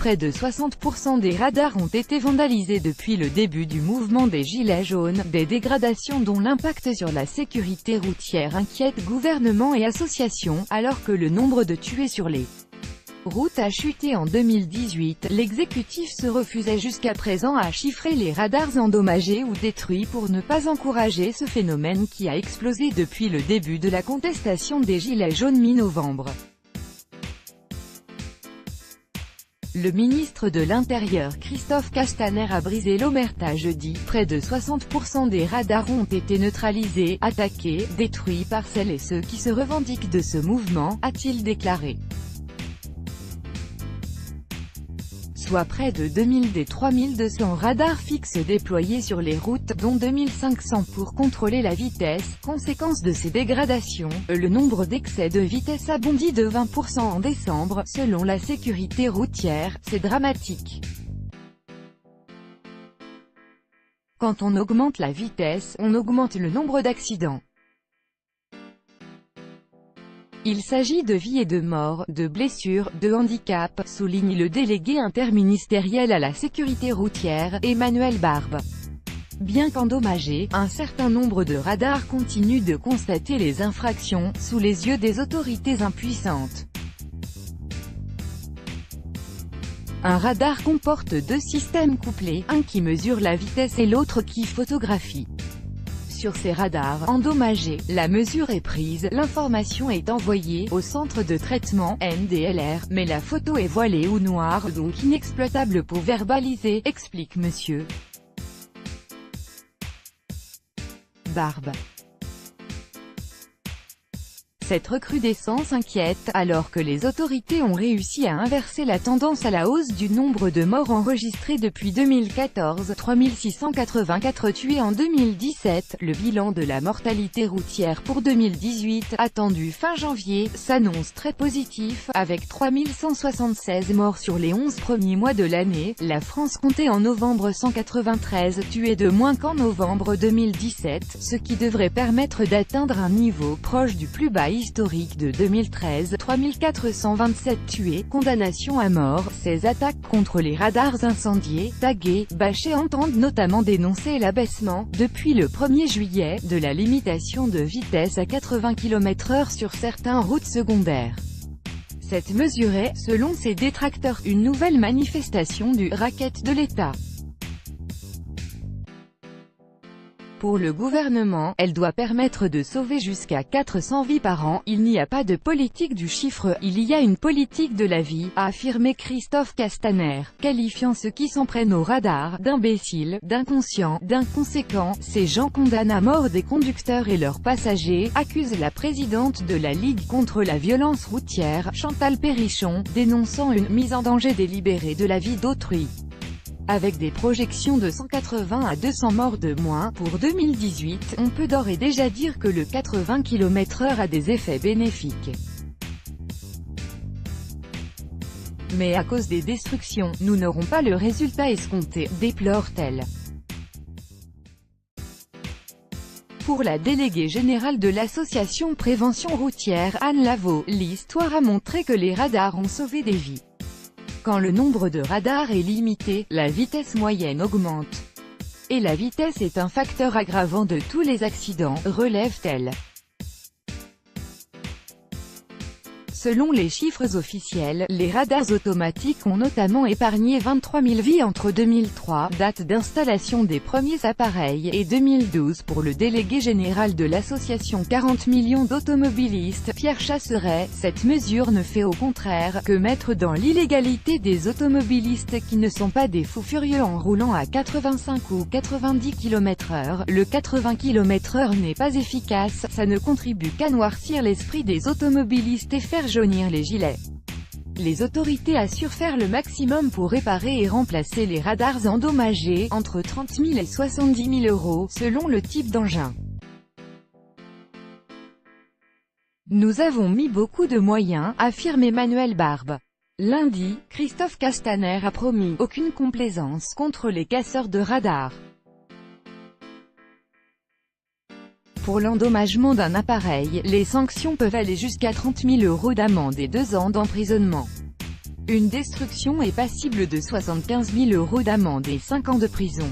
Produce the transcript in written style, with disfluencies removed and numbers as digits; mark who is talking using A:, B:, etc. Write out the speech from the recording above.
A: près de 60% des radars ont été vandalisés depuis le début du mouvement des Gilets jaunes, des dégradations dont l'impact sur la sécurité routière inquiète gouvernement et associations, alors que le nombre de tués sur les route a chuté en 2018, l'exécutif se refusait jusqu'à présent à chiffrer les radars endommagés ou détruits pour ne pas encourager ce phénomène qui a explosé depuis le début de la contestation des Gilets jaunes mi-novembre. Le ministre de l'Intérieur Christophe Castaner a brisé l'omerta jeudi. Près de 60% des radars ont été neutralisés, attaqués, détruits par celles et ceux qui se revendiquent de ce mouvement, a-t-il déclaré. Soit près de 2000 des 3200 radars fixes déployés sur les routes, dont 2500 pour contrôler la vitesse. Conséquence de ces dégradations, le nombre d'excès de vitesse a bondi de 20% en décembre, selon la sécurité routière. C'est dramatique. Quand on augmente la vitesse, on augmente le nombre d'accidents. Il s'agit de vie et de mort, de blessures, de handicap, souligne le délégué interministériel à la sécurité routière, Emmanuel Barbe. Bien qu'endommagés, un certain nombre de radars continuent de constater les infractions, sous les yeux des autorités impuissantes. Un radar comporte deux systèmes couplés, un qui mesure la vitesse et l'autre qui photographie. Sur ces radars endommagés, la mesure est prise, l'information est envoyée au centre de traitement, NDLR, mais la photo est voilée ou noire, donc inexploitable pour verbaliser, explique Monsieur Barbe. Cette recrudescence inquiète, alors que les autorités ont réussi à inverser la tendance à la hausse du nombre de morts enregistrés depuis 2014, 3684 tués en 2017, le bilan de la mortalité routière pour 2018, attendu fin janvier, s'annonce très positif, avec 3176 morts sur les 11 premiers mois de l'année. La France comptait en novembre 193 tués de moins qu'en novembre 2017, ce qui devrait permettre d'atteindre un niveau proche du plus bas historique de 2013, 3427 tués, condamnations à mort. Ces attaques contre les radars incendiés, tagués, bâchés entendent notamment dénoncer l'abaissement, depuis le 1er juillet, de la limitation de vitesse à 80 km/h sur certaines routes secondaires. Cette mesure est, selon ses détracteurs, une nouvelle manifestation du « racket de l'État ». Pour le gouvernement, elle doit permettre de sauver jusqu'à 400 vies par an. Il n'y a pas de politique du chiffre, il y a une politique de la vie, a affirmé Christophe Castaner, qualifiant ceux qui s'en prennent aux radars d'imbéciles, d'inconscients, d'inconséquents. Ces gens condamnent à mort des conducteurs et leurs passagers, accuse la présidente de la Ligue contre la violence routière, Chantal Perrichon, dénonçant une mise en danger délibérée de la vie d'autrui. Avec des projections de 180 à 200 morts de moins, pour 2018, on peut d'ores et déjà dire que le 80 km/h a des effets bénéfiques. Mais à cause des destructions, nous n'aurons pas le résultat escompté, déplore-t-elle. Pour la déléguée générale de l'association Prévention routière, Anne Lavaux, l'histoire a montré que les radars ont sauvé des vies. Quand le nombre de radars est limité, la vitesse moyenne augmente. Et la vitesse est un facteur aggravant de tous les accidents, relève-t-elle. Selon les chiffres officiels, les radars automatiques ont notamment épargné 23 000 vies entre 2003, date d'installation des premiers appareils, et 2012 pour le délégué général de l'association 40 millions d'automobilistes, Pierre Chasseret. Cette mesure ne fait au contraire que mettre dans l'illégalité des automobilistes qui ne sont pas des fous furieux en roulant à 85 ou 90 km/h. Le 80 km/h n'est pas efficace, ça ne contribue qu'à noircir l'esprit des automobilistes et faire jaunir les gilets. Les autorités assurent faire le maximum pour réparer et remplacer les radars endommagés, entre 30 000 et 70 000 €, selon le type d'engin. Nous avons mis beaucoup de moyens, affirme Emmanuel Barbe. Lundi, Christophe Castaner a promis aucune complaisance contre les casseurs de radars. Pour l'endommagement d'un appareil, les sanctions peuvent aller jusqu'à 30 000 € d'amende et 2 ans d'emprisonnement. Une destruction est passible de 75 000 € d'amende et 5 ans de prison.